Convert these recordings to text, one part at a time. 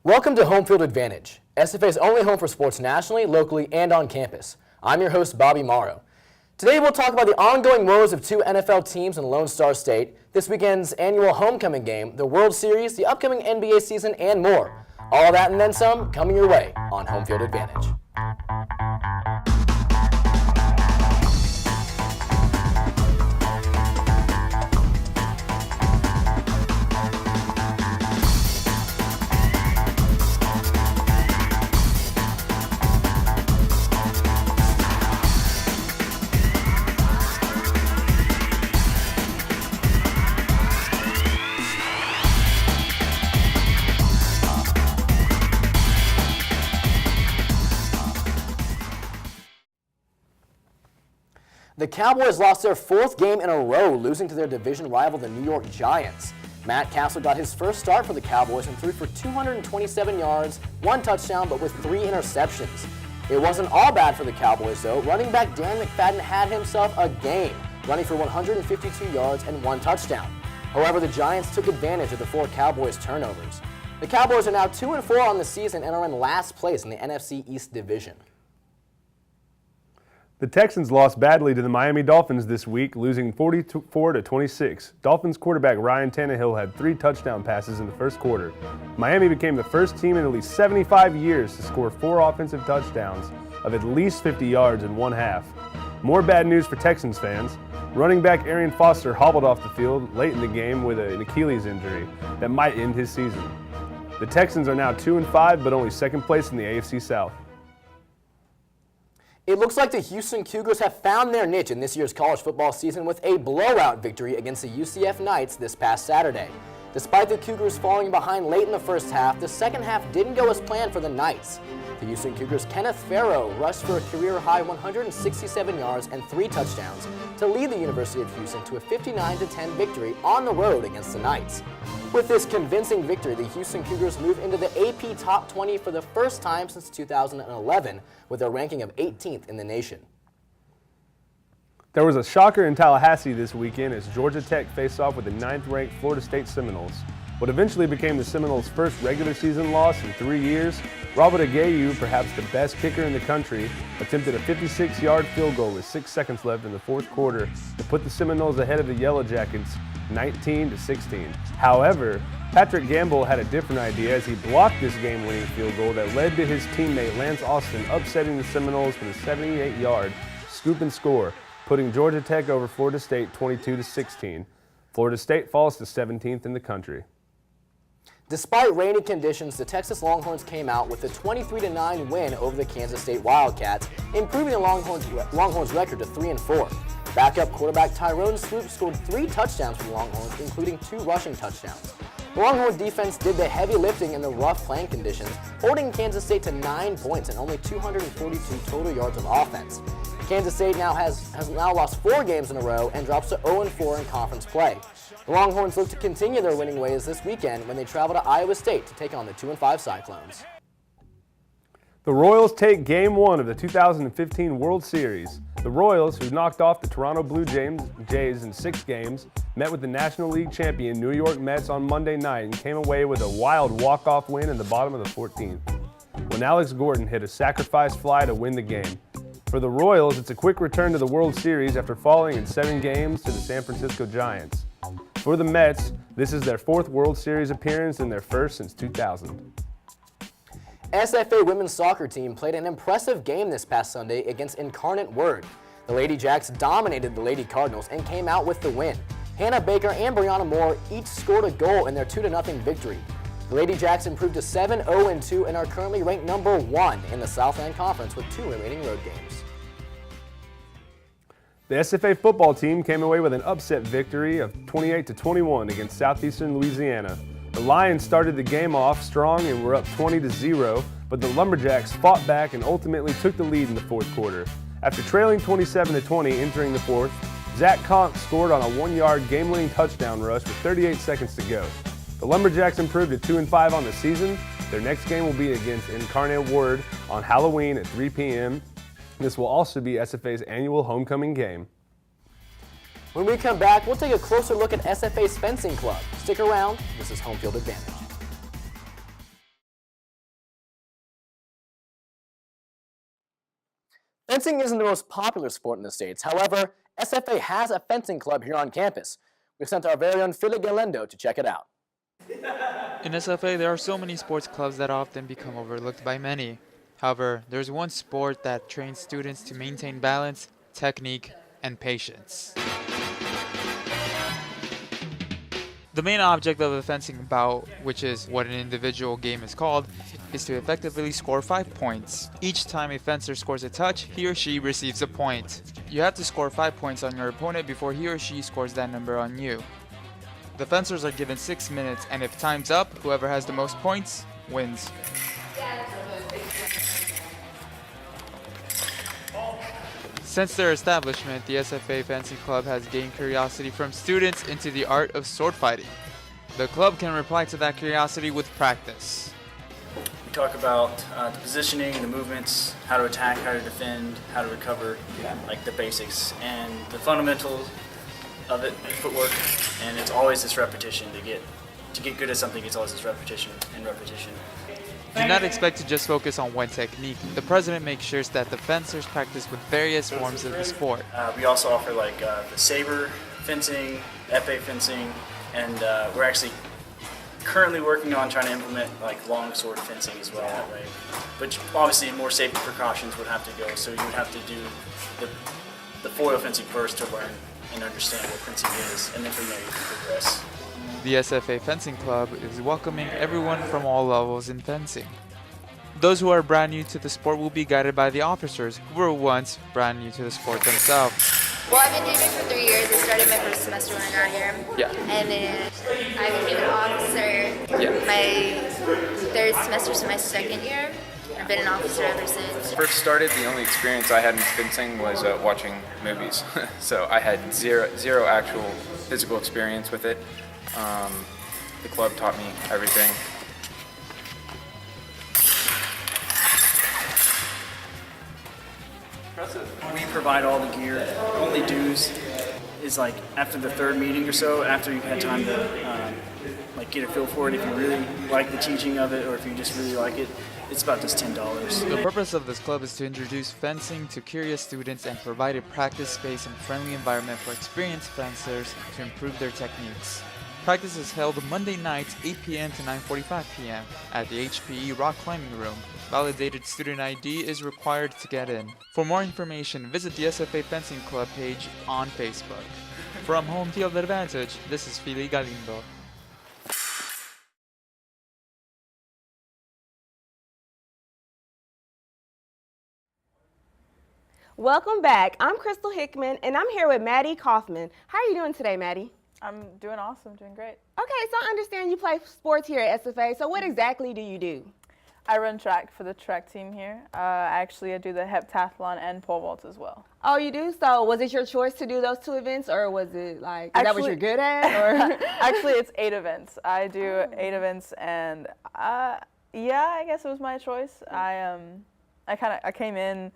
Welcome to Home Field Advantage, SFA's only home for sports nationally, locally, and on campus. I'm your host, Bobby Morrow. Today we'll talk about the ongoing woes of two NFL teams in Lone Star State, this weekend's annual homecoming game, the World Series, the upcoming NBA season, and more. All that and then some coming your way on Home Field Advantage. The Cowboys lost their fourth game in a row, losing to their division rival, the New York Giants. Matt Castle got his first start for the Cowboys and threw for 227 yards, one touchdown, but with 3 interceptions. It wasn't all bad for the Cowboys, though. Running back Dan McFadden had himself a game, running for 152 yards and 1 touchdown. However, the Giants took advantage of the 4 Cowboys turnovers. The Cowboys are now 2-4 on the season and are in last place in the NFC East Division. The Texans lost badly to the Miami Dolphins this week, losing 44-26. Dolphins quarterback Ryan Tannehill had 3 touchdown passes in the first quarter. Miami became the first team in at least 75 years to score 4 offensive touchdowns of at least 50 yards in one half. More bad news for Texans fans. Running back Arian Foster hobbled off the field late in the game with an Achilles injury that might end his season. The Texans are now 2-5, but only second place in the AFC South. It looks like the Houston Cougars have found their niche in this year's college football season with a blowout victory against the UCF Knights this past Saturday. Despite the Cougars falling behind late in the first half, the second half didn't go as planned for the Knights. The Houston Cougars' Kenneth Farrow rushed for a career-high 167 yards and 3 touchdowns to lead the University of Houston to a 59-10 victory on the road against the Knights. With this convincing victory, the Houston Cougars move into the AP Top 20 for the first time since 2011, with a ranking of 18th in the nation. There was a shocker in Tallahassee this weekend as Georgia Tech faced off with the 9th-ranked Florida State Seminoles. What eventually became the Seminoles' first regular season loss in 3 years, Robert Aguayu, perhaps the best kicker in the country, attempted a 56-yard field goal with 6 seconds left in the fourth quarter to put the Seminoles ahead of the Yellow Jackets 19-16. However, Patrick Gamble had a different idea as he blocked this game-winning field goal that led to his teammate Lance Austin upsetting the Seminoles with a 78-yard scoop and score, putting Georgia Tech over Florida State 22-16. Florida State falls to 17th in the country. Despite rainy conditions, the Texas Longhorns came out with a 23-9 win over the Kansas State Wildcats, improving the Longhorns' record to 3-4. Backup quarterback Tyrone Swoop scored 3 touchdowns for the Longhorns, including 2 rushing touchdowns. The Longhorn defense did the heavy lifting in the rough playing conditions, holding Kansas State to 9 points and only 242 total yards of offense. Kansas State has now lost 4 games in a row and drops to 0-4 in conference play. The Longhorns look to continue their winning ways this weekend when they travel to Iowa State to take on the 2-5 Cyclones. The Royals take Game 1 of the 2015 World Series. The Royals, who knocked off the Toronto Blue Jays in 6 games, met with the National League champion New York Mets on Monday night and came away with a wild walk-off win in the bottom of the 14th, when Alex Gordon hit a sacrifice fly to win the game. For the Royals, it's a quick return to the World Series after falling in 7 games to the San Francisco Giants. For the Mets, this is their 4th World Series appearance and their first since 2000. SFA women's soccer team played an impressive game this past Sunday against Incarnate Word. The Lady Jacks dominated the Lady Cardinals and came out with the win. Hannah Baker and Brianna Moore each scored a goal in their 2-0 victory. The Lady Jacks improved to 7-0-2 and are currently ranked number 1 in the Southland Conference with 2 remaining road games. The SFA football team came away with an upset victory of 28-21 against Southeastern Louisiana. The Lions started the game off strong and were up 20-0, but the Lumberjacks fought back and ultimately took the lead in the fourth quarter. After trailing 27-20 entering the fourth, Zach Conk scored on a 1-yard game-winning touchdown rush with 38 seconds to go. The Lumberjacks improved to 2-5 on the season. Their next game will be against Incarnate Word on Halloween at 3 p.m. This will also be SFA's annual homecoming game. When we come back, we'll take a closer look at SFA's fencing club. Stick around. This is Home Field Advantage. Fencing isn't the most popular sport in the States. However, SFA has a fencing club here on campus. We've sent our very own Philly Galendo to check it out. In SFA, there are so many sports clubs that often become overlooked by many. However, there's one sport that trains students to maintain balance, technique, and patience. The main object of a fencing bout, which is what an individual game is called, is to effectively score 5 points. Each time a fencer scores a touch, he or she receives a point. You have to score 5 points on your opponent before he or she scores that number on you. The fencers are given 6 minutes, and if time's up, whoever has the most points wins. Since their establishment, the SFA Fencing Club has gained curiosity from students into the art of sword fighting. The club can reply to that curiosity with practice. We talk about the positioning, the movements, how to attack, how to defend, how to recover, like the basics, and the fundamentals of it, footwork, and it's always this repetition to get good at something. It's always this repetition and repetition. Do not expect to just focus on one technique. The president makes sure that the fencers practice with various forms of the sport. We also offer like the saber fencing, epee fencing, and we're actually currently working on trying to implement like long sword fencing as well that way. But obviously more safety precautions would have to go, so you would have to do the foil fencing first to learn and understand what fencing is, and then from there you can progress. The SFA Fencing Club is welcoming everyone from all levels in fencing. Those who are brand new to the sport will be guided by the officers who were once brand new to the sport themselves. Well, I've been doing it for 3 years. I started my first semester when I got here. Yeah. And then I became an officer my third semester, so my second year. I've been an officer ever since. First started, the only experience I had in fencing was watching movies. So I had zero actual physical experience with it. The club taught me everything. We provide all the gear. The only dues is like after the third meeting or so, after you've had time to like get a feel for it, if you really like the teaching of it or if you just really like it, it's about just $10. The purpose of this club is to introduce fencing to curious students and provide a practice space and friendly environment for experienced fencers to improve their techniques. Practice is held Monday nights 8 p.m. to 9:45 p.m. at the HPE Rock Climbing Room. Validated student ID is required to get in. For more information, visit the SFA Fencing Club page on Facebook. From Home Field Advantage, this is Philly Galindo. Welcome back. I'm Crystal Hickman, and I'm here with Maddie Kaufman. How are you doing today, Maddie? I'm doing awesome, doing great. Okay, so I understand you play sports here at SFA. So what exactly do you do? I run track for the track team here. Actually, I do the heptathlon and pole vault as well. Oh, you do? So was it your choice to do those two events, or was it like, is that what you're good at? Or? Actually, it's 8 events. I do 8 events, and yeah, I guess it was my choice. I came in,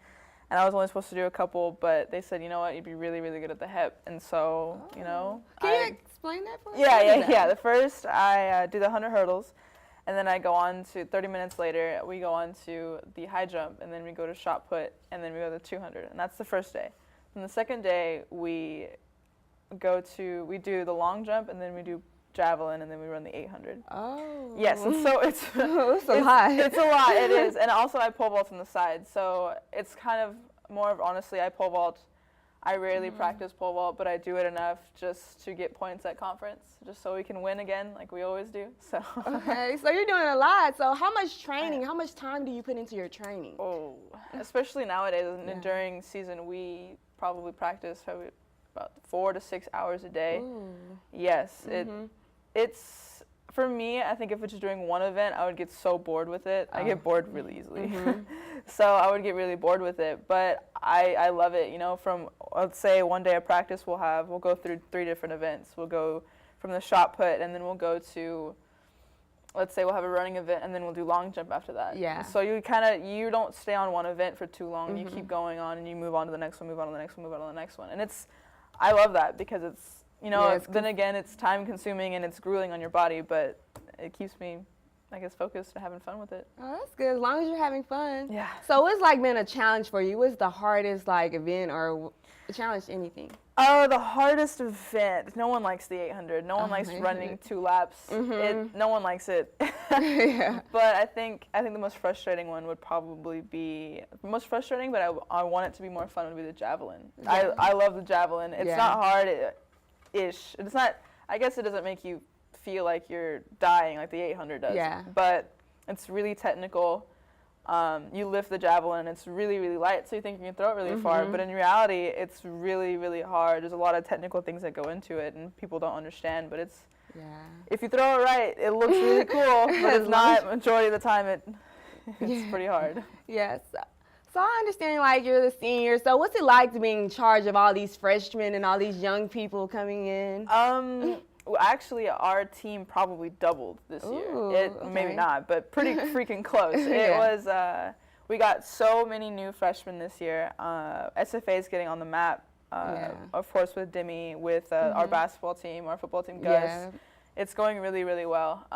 and I was only supposed to do a couple, but they said, you know what, you'd be really, really good at the hep, and so, you know. Can you explain that for me? Yeah. The first, I do the 100 hurdles, and then I go on to, 30 minutes later, we go on to the high jump, and then we go to shot put, and then we go to 200, and that's the first day. And the second day, we do the long jump, and then we do javelin, and then we run the 800. Oh. Yes, and so it's it's a lot. It's a lot, it is. And also I pole vault on the side, so it's kind of more of, honestly, I pole vault. I rarely practice pole vault, but I do it enough just to get points at conference, just so we can win again, like we always do. So. Okay, so you're doing a lot. So how much training, how much time do you put into your training? Oh, especially nowadays, and during season, we probably practice probably about 4 to 6 hours a day. Ooh. Yes, it's, for me, I think if it's during one event, I would get so bored with it. I get bored really easily. So I would get really bored with it, but I love it, you know. From, let's say one day of practice we'll go through 3 different events. We'll go from the shot put, and then we'll go to, let's say we'll have a running event, and then we'll do long jump after that. Yeah. So you don't stay on one event for too long. You keep going on, and you move on to the next one, move on to the next one, move on to the next one. And I love that because it's, you know, then again, it's time consuming and it's grueling on your body, but it keeps me I guess, focused and having fun with it. Oh, that's good. As long as you're having fun. Yeah. So what's like been a challenge for you? What's the hardest like event or challenge anything? Oh, the hardest event. No one likes the 800. No one likes running 2 laps. No one likes it. Yeah. But I think the most frustrating one would probably be most frustrating, but I want it to be more fun would be the javelin. Yeah. I love the javelin. It's Yeah. not hard ish. It's not. I guess it doesn't make you feel like you're dying like the 800 does. Yeah. But it's really technical. You lift the javelin, it's really, really light, so you think you can throw it really far, but in reality, it's really, really hard. There's a lot of technical things that go into it, and people don't understand, but it's, if you throw it right, it looks really cool, but it's not, majority of the time, it's pretty hard. Yes. So I understand, like, you're the senior, so what's it like to be in charge of all these freshmen and all these young people coming in? Well, actually, our team probably doubled this year. Maybe not, but pretty freaking close. It was, we got so many new freshmen this year. SFA is getting on the map, of course, with Demi, with our basketball team, our football team, Gus. Yeah. It's going really, really well.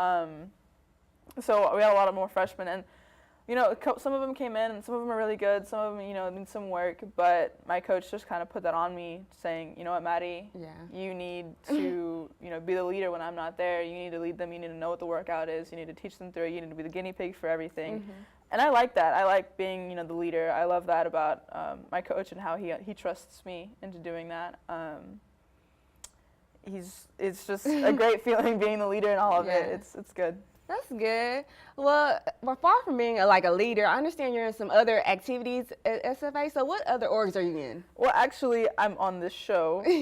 So we had a lot of more freshmen, and some of them came in, and some of them are really good. Some of them, need some work. But my coach just kind of put that on me, saying, you know what, Maddie, you need to, be the leader when I'm not there. You need to lead them. You need to know what the workout is. You need to teach them through it. You need to be the guinea pig for everything. And I like that. I like being, the leader. I love that about my coach and how he trusts me into doing that. It's just a great feeling being the leader and all of it. It's good. That's good. Well, far from being a leader, I understand you're in some other activities at SFA. So what other orgs are you in? Well, actually, I'm on this show. But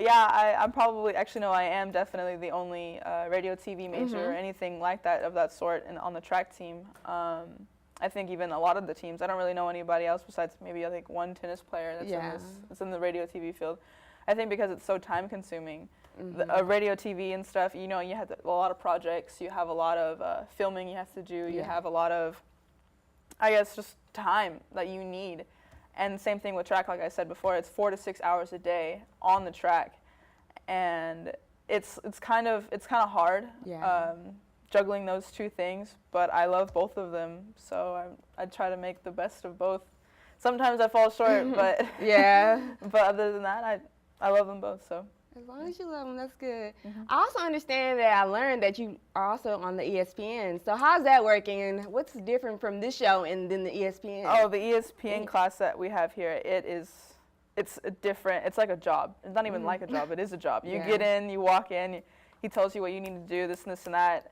yeah, I'm probably, actually no, I am definitely the only radio TV major or anything like that of that sort on the track team. I think even a lot of the teams, I don't really know anybody else besides maybe I think one tennis player that's in the radio TV field. I think because it's so time consuming. Radio, TV, and stuff. You have a lot of projects. You have a lot of filming you have to do. You have a lot of, I guess, just time that you need. And same thing with track. Like I said before, it's 4 to 6 hours a day on the track, and it's kind of hard juggling those two things. But I love both of them, so I try to make the best of both. Sometimes I fall short, but but other than that, I love them both. So. As long as you love them, that's good. I also understand that I learned that you are also on the ESPN. So how's that working, and what's different from this show and then the ESPN? Oh, the ESPN class that we have here, it's different. It's like a job. It's not even like a job. It is a job. You get in, you walk in, he tells you what you need to do, this and this and that,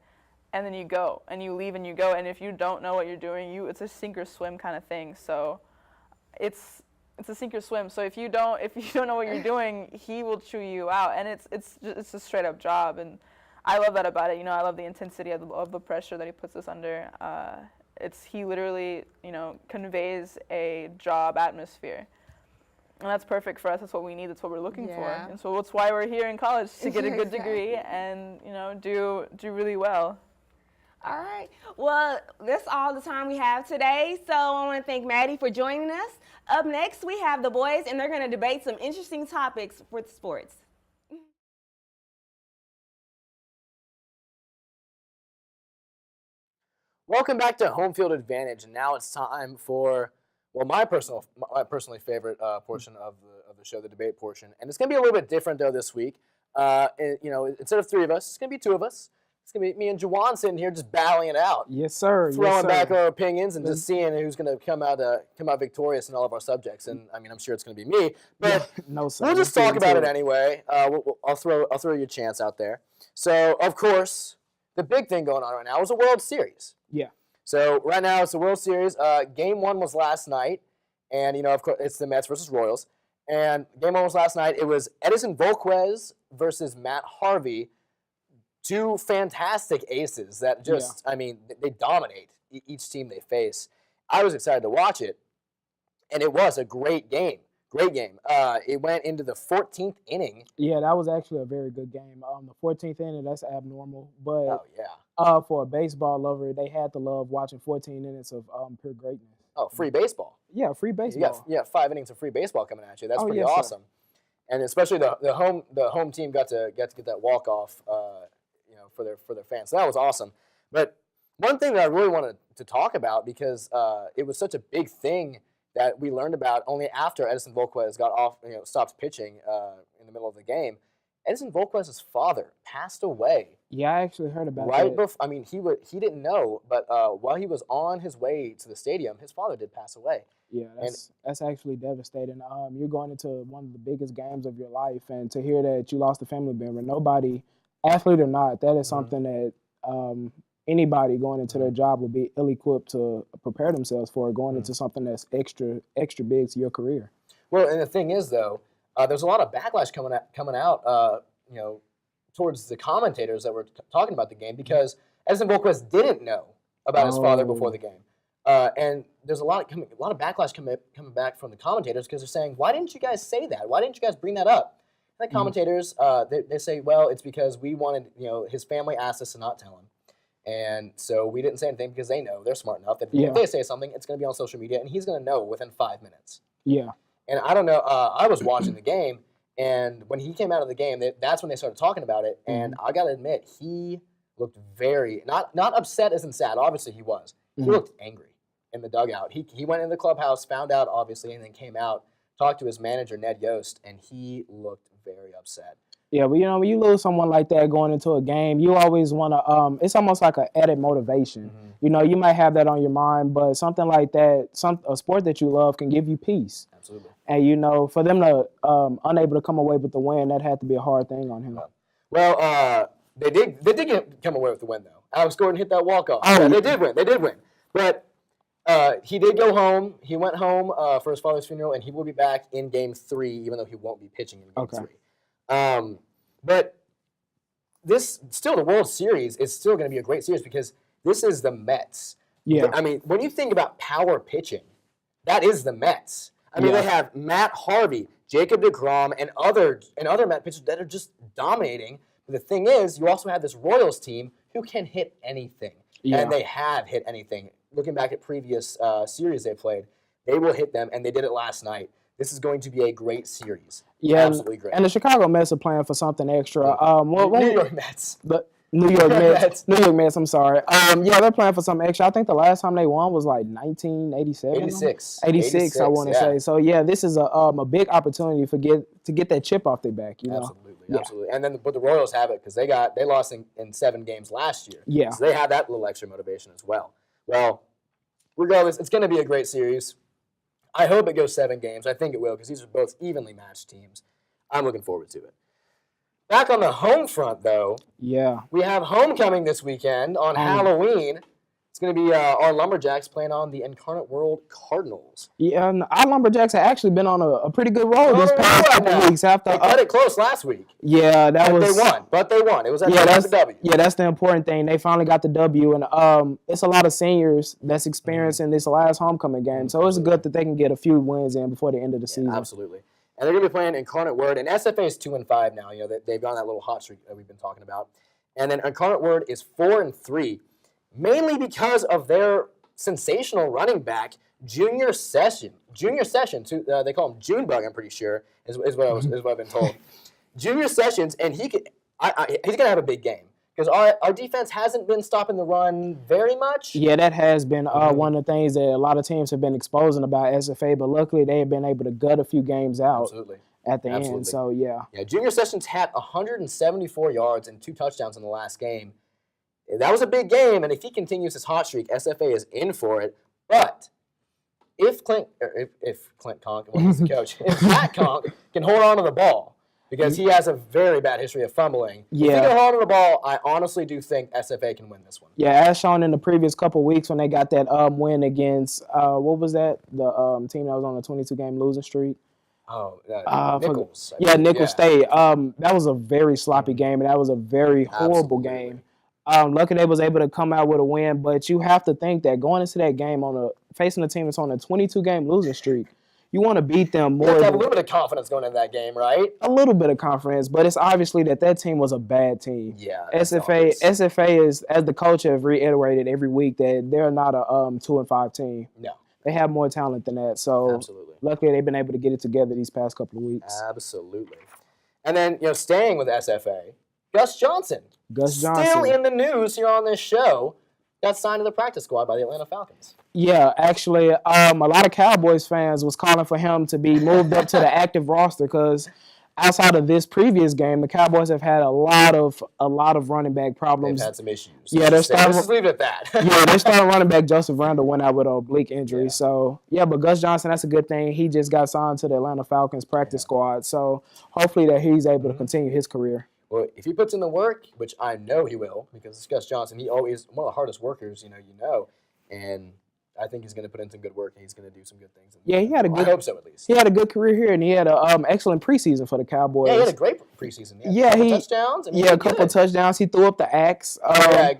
and then you go, and you leave and you go. And if you don't know what you're doing, it's a sink or swim kind of thing. So it's a sink or swim. So if you don't know what you're doing, he will chew you out, and it's a straight up job. And I love that about it. I love the intensity of the pressure that he puts us under. He literally conveys a job atmosphere, and that's perfect for us. That's what we need. That's what we're looking for, and so that's why we're here in college, to get a good degree and do really well. All right. Well, that's all the time we have today. So I want to thank Maddie for joining us. Up next, we have the boys, and they're going to debate some interesting topics with sports. Welcome back to Home Field Advantage, and now it's time for, my personally favorite portion of the show, the debate portion. And it's going to be a little bit different, though, this week. Instead of 3 of us, it's going to be 2 of us. It's going to be me and Juwan sitting here just battling it out. Yes, sir. Throwing back our opinions and just seeing who's going to come out victorious in all of our subjects. And, I'm sure it's going to be me. But no, sir. We'll just talk about it anyway. I'll throw you a chance out there. So, of course, the big thing going on right now is a World Series. Yeah. So, right now it's the World Series. Game 1 was last night. And, of course, it's the Mets versus Royals. And Game 1 was last night. It was Edison Volquez versus Matt Harvey. 2 fantastic aces that just, they dominate each team they face. I was excited to watch it, and it was a great game. Great game. It went into the 14th inning. Yeah, that was actually a very good game. The 14th inning, that's abnormal. But for a baseball lover, they had to love watching 14 innings of pure greatness. Oh, free baseball. Yeah, free baseball. You got 5 innings of free baseball coming at you. That's pretty awesome. Sir. And especially the home team got to get that walk-off for their fans. So that was awesome. But one thing that I really wanted to talk about, because it was such a big thing that we learned about only after Edison Volquez got off, stopped pitching in the middle of the game. Edison Volquez's father passed away. Yeah, I actually heard about that. Right before, I mean, he didn't know, but while he was on his way to the stadium, his father did pass away. Yeah, that's actually devastating. You're going into one of the biggest games of your life, and to hear that you lost a family member, nobody, athlete or not, that is something that anybody going into their job will be ill-equipped to prepare themselves for, going into something that's extra big to your career. Well, and the thing is, though, there's a lot of backlash coming out, towards the commentators that were talking about the game, because Edison Volquez didn't know about his father before the game, and there's a lot of backlash coming back from the commentators, because they're saying, "Why didn't you guys say that? Why didn't you guys bring that up?" And the commentators, they say, "Well, it's because we wanted, his family asked us to not tell him, and so we didn't say anything because they know they're smart enough that if they say something, it's going to be on social media, and he's going to know within 5 minutes." Yeah. And I don't know. I was watching the game, and when he came out of the game, that's when they started talking about it. And I gotta admit, he looked very not upset as in sad. Obviously, he was. He looked angry in the dugout. He went in the clubhouse, found out obviously, and then came out, talked to his manager Ned Yost, and he looked very upset. Yeah, but when you lose someone like that going into a game, you always want to. It's almost like an added motivation. You might have that on your mind, but something like that, a sport that you love, can give you peace. Absolutely. And for them to unable to come away with the win, that had to be a hard thing on him. Well, they did come away with the win though. Alex Gordon hit that walk-off. Oh, they did win. But he did go home. He went home for his father's funeral, and he will be back in Game 3, even though he won't be pitching in Game 3. But the World Series is still going to be a great series, because this is the Mets. Yeah. I mean, when you think about power pitching, that is the Mets. I mean, they have Matt Harvey, Jacob deGrom, and other Met pitchers that are just dominating. But the thing is, you also have this Royals team who can hit anything. Yeah. And they have hit anything. Looking back at previous series they played, they will hit them, and they did it last night. This is going to be a great series. Yeah, absolutely great. And the Chicago Mets are playing for something extra. New York Mets. New York Mets. New York Mets, I'm sorry. They're playing for something extra. I think the last time they won was like 1987. 86, I want to say. So, this is a big opportunity to get that chip off their back, Absolutely. And then but the Royals have it, because they lost in 7 games last year. Yeah. So they have that little extra motivation as well. Well, regardless, it's going to be a great series. I hope it goes 7 games. I think it will, because these are both evenly matched teams. I'm looking forward to it. Back on the home front, though, we have homecoming this weekend on Halloween. It's going to be our Lumberjacks playing on the Incarnate World Cardinals. Yeah, and our Lumberjacks have actually been on a pretty good roll this past couple weeks. They cut it close last week. Yeah, They won. It was the W. Yeah, that's the important thing. They finally got the W, and it's a lot of seniors that's experiencing this last homecoming game. So it's good that they can get a few wins in before the end of the season. Absolutely. And they're going to be playing Incarnate Word, and SFA is 2-5 now. They've gone on that little hot streak that we've been talking about. And then Incarnate Word is 4-3. Mainly because of their sensational running back, Junior Session. They call him Junebug, I'm pretty sure, is what I've been told. Junior Sessions, and he's going to have a big game, because our defense hasn't been stopping the run very much. Yeah, that has been one of the things that a lot of teams have been exposing about SFA, but luckily they have been able to gut a few games out at the end. So, yeah, Junior Sessions had 174 yards and 2 touchdowns in the last game. That was a big game, and if he continues his hot streak, SFA is in for it. But if Clint Conk, he's the coach, if Matt Conk can hold on to the ball, because he has a very bad history of fumbling. If he can hold on to the ball, I honestly do think SFA can win this one. Yeah, as shown in the previous couple weeks when they got that win against, what was that? The team that was on a 22-game losing streak. Nichols. Nichols State. That was a very sloppy game, and that was a very horrible game. Luckily, they was able to come out with a win, but you have to think that going into that game facing a team that's on a 22-game losing streak, you want to beat them more. You have to have a little bit of confidence going into that game, right? A little bit of confidence, but it's obviously that team was a bad team. Yeah. SFA is, as the coach have reiterated every week, that they're not a 2-5 team. No. They have more talent than that. So luckily, they've been able to get it together these past couple of weeks. Absolutely. And then, staying with SFA, Gus Johnson. Gus Johnson. Still in the news here on this show, got signed to the practice squad by the Atlanta Falcons. Yeah, actually, a lot of Cowboys fans was calling for him to be moved up to the active roster because outside of this previous game, the Cowboys have had a lot of running back problems. They've had some issues. Yeah, let's just leave it at that. Yeah, they started running back Joseph Randle went out with an oblique injury. Yeah. So, yeah, but Gus Johnson, that's a good thing. He just got signed to the Atlanta Falcons practice squad. So, hopefully that he's able to continue his career. Well, if he puts in the work, which I know he will, because it's Gus Johnson, he always one of the hardest workers, and I think he's going to put in some good work and he's going to do some good things. Yeah, he had a good. I hope so, at least. He had a good career here, and he had an excellent preseason for the Cowboys. Yeah, he had a great preseason. Yeah, a couple touchdowns. A couple touchdowns. He threw up the axe.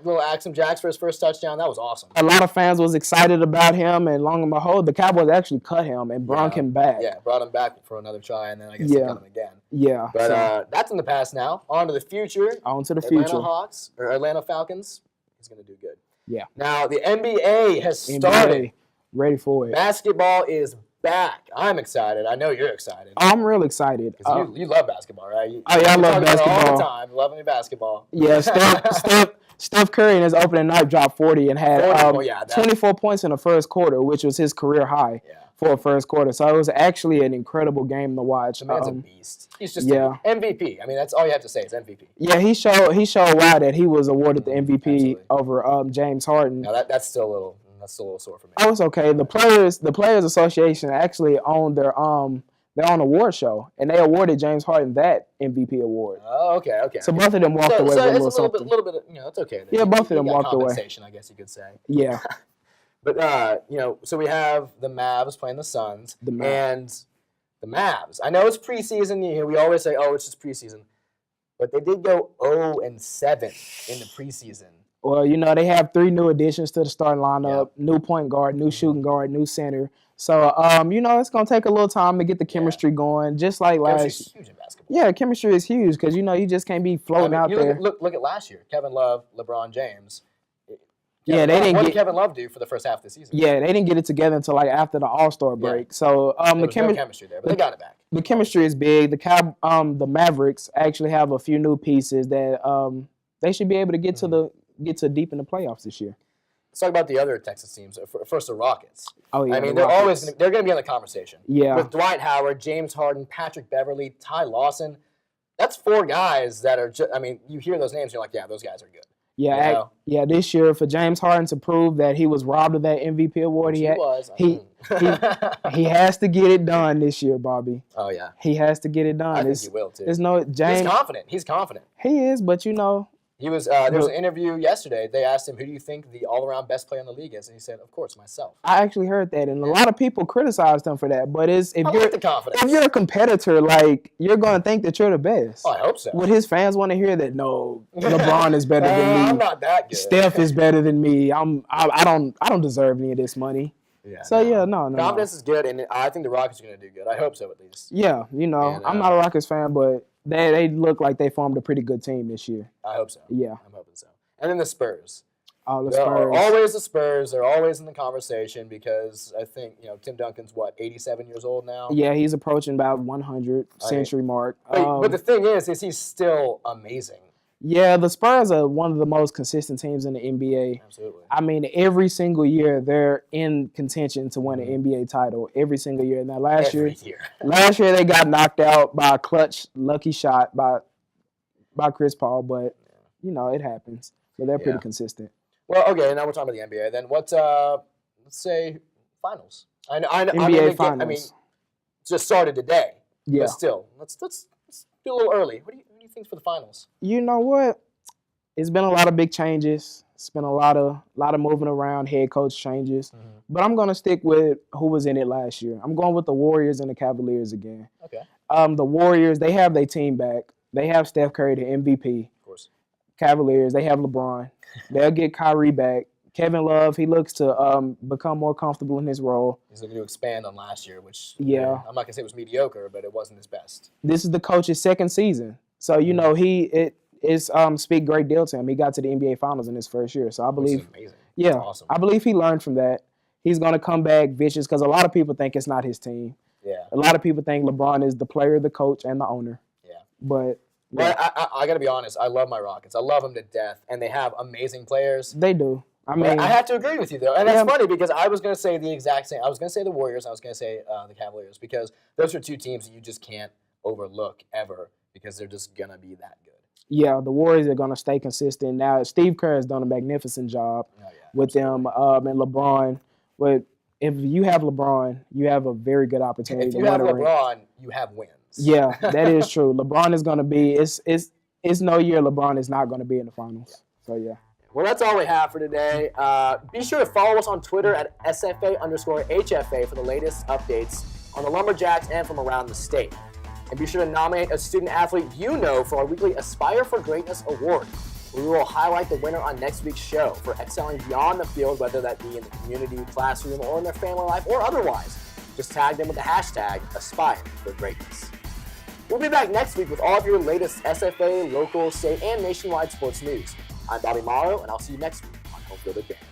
Little Axum Jacks for his first touchdown. That was awesome. A lot of fans was excited about him, and long and behold, the Cowboys actually cut him and brought him back. Yeah, brought him back for another try, and then I guess they cut him again. Yeah. But that's in the past now. On to the future. Atlanta Falcons. He's going to do good. Yeah. Now, the NBA has started. Ready for it. Basketball is back. I'm excited. I know you're excited. I'm real excited. You love basketball, right? I love basketball. All the time. Loving your basketball. Yeah, Steph Curry in his opening night dropped 40 and had 24 points in the first quarter, which was his career high for a first quarter. So it was actually an incredible game to watch. The man's a beast. He's just MVP. I mean, that's all you have to say is MVP. Yeah, he showed why that he was awarded the MVP over James Harden. Now that's still a little sore for me. Oh, it's okay. The Players Association actually owned their own award show, and they awarded James Harden that MVP award. Oh, okay. So both of them walked away with a little something. A little bit, it's okay. Yeah, both of them walked away. Compensation, I guess you could say. Yeah. But so we have the Mavs playing the Suns, and the Mavs. I know it's preseason. We always say, "Oh, it's just preseason," but they did go 0-7 in the preseason. Well, they have 3 new additions to the starting lineup, new point guard, new shooting guard, new center. So, it's going to take a little time to get the chemistry going, just like last year. Chemistry's huge in basketball. Yeah, chemistry is huge because, you just can't be floating out there. Look at last year. Kevin Love, LeBron James. What did Kevin Love do for the first half of the season? Yeah, they didn't get it together until after the All-Star break. So, no chemistry there, but they got it back. The chemistry is big. The Mavericks actually have a few new pieces that they should be able to get to deep in the playoffs this year. Let's talk about the other Texas teams. First, the Rockets. Oh yeah, I mean, they're going to be in the conversation. Yeah, with Dwight Howard, James Harden, Patrick Beverley, Ty Lawson. That's 4 guys that are just. I mean, you hear those names, you're like, yeah, those guys are good. Yeah, this year for James Harden to prove that he was robbed of that MVP award, he has to get it done this year, Bobby. Oh yeah, he has to get it done. I think he will too. He's confident. He is, but He was. There was an interview yesterday. They asked him, "Who do you think the all-around best player in the league is?" And he said, "Of course, myself." I actually heard that, and a lot of people criticized him for that. But if if you're a competitor, you're going to think that you're the best. Oh, I hope so. Would his fans want to hear that? No, LeBron is better than me. I'm not that good. Steph is better than me. I don't deserve any of this money. Yeah. So no. Confidence is good, and I think the Rockets are going to do good. I hope so, at least. Yeah, I'm not a Rockets fan, but they look like they formed a pretty good team this year. I hope so. Yeah, I'm hoping so. And then the Spurs. Oh, the Spurs. Spurs. Always the Spurs. They're always in the conversation because I think Tim Duncan's 87 years old now. Yeah, he's approaching about 100 century mark. But the thing is he's still amazing. Yeah, the Spurs are one of the most consistent teams in the NBA. Absolutely. I mean, every single year they're in contention to win an NBA title. Every single year. Now, last year they got knocked out by a clutch, lucky shot by Chris Paul, but it happens. So they're pretty consistent. Well, okay, now we're talking about the NBA. Then let's say finals. I know. NBA finals. I mean, just started today. Yeah. But still, let's be a little early. What do you think for the finals? You know what? It's been a lot of big changes. It's been a lot of moving around, head coach changes. Mm-hmm. But I'm gonna stick with who was in it last year. I'm going with the Warriors and the Cavaliers again. Okay. The Warriors, they have their team back. They have Steph Curry, the MVP. Of course. Cavaliers, they have LeBron. They'll get Kyrie back. Kevin Love, he looks to become more comfortable in his role. He's looking to expand on last year, which I'm not going to say it was mediocre, but it wasn't his best. This is the coach's second season. So, it's speak great deal to him. He got to the NBA Finals in his first year. So I believe, This is amazing. Yeah, That's awesome. I believe he learned from that. He's going to come back vicious because a lot of people think it's not his team. Yeah. A lot of people think LeBron is the player, the coach, and the owner. Yeah. But But I got to be honest. I love my Rockets. I love them to death, and they have amazing players. They do. I mean, I have to agree with you though, and that's funny because I was going to say the exact same. I was going to say the Warriors. I was going to say the Cavaliers because those are two teams that you just can't overlook ever because they're just going to be that good. Yeah, the Warriors are going to stay consistent. Now, Steve Kerr has done a magnificent job with them and LeBron. But if you have LeBron, you have a very good opportunity. If you have LeBron, you have wins. Yeah, that is true. LeBron is going to be. It's no year LeBron is not going to be in the finals. So yeah. Well, that's all we have for today. Be sure to follow us on Twitter at SFA_HFA for the latest updates on the Lumberjacks and from around the state. And be sure to nominate a student athlete you know for our weekly Aspire for Greatness Award. We will highlight the winner on next week's show for excelling beyond the field, whether that be in the community, classroom, or in their family life, or otherwise. Just tag them with the hashtag Aspire for Greatness. We'll be back next week with all of your latest SFA, local, state, and nationwide sports news. I'm Bobby Morrow, and I'll see you next week on Home Field Advantage.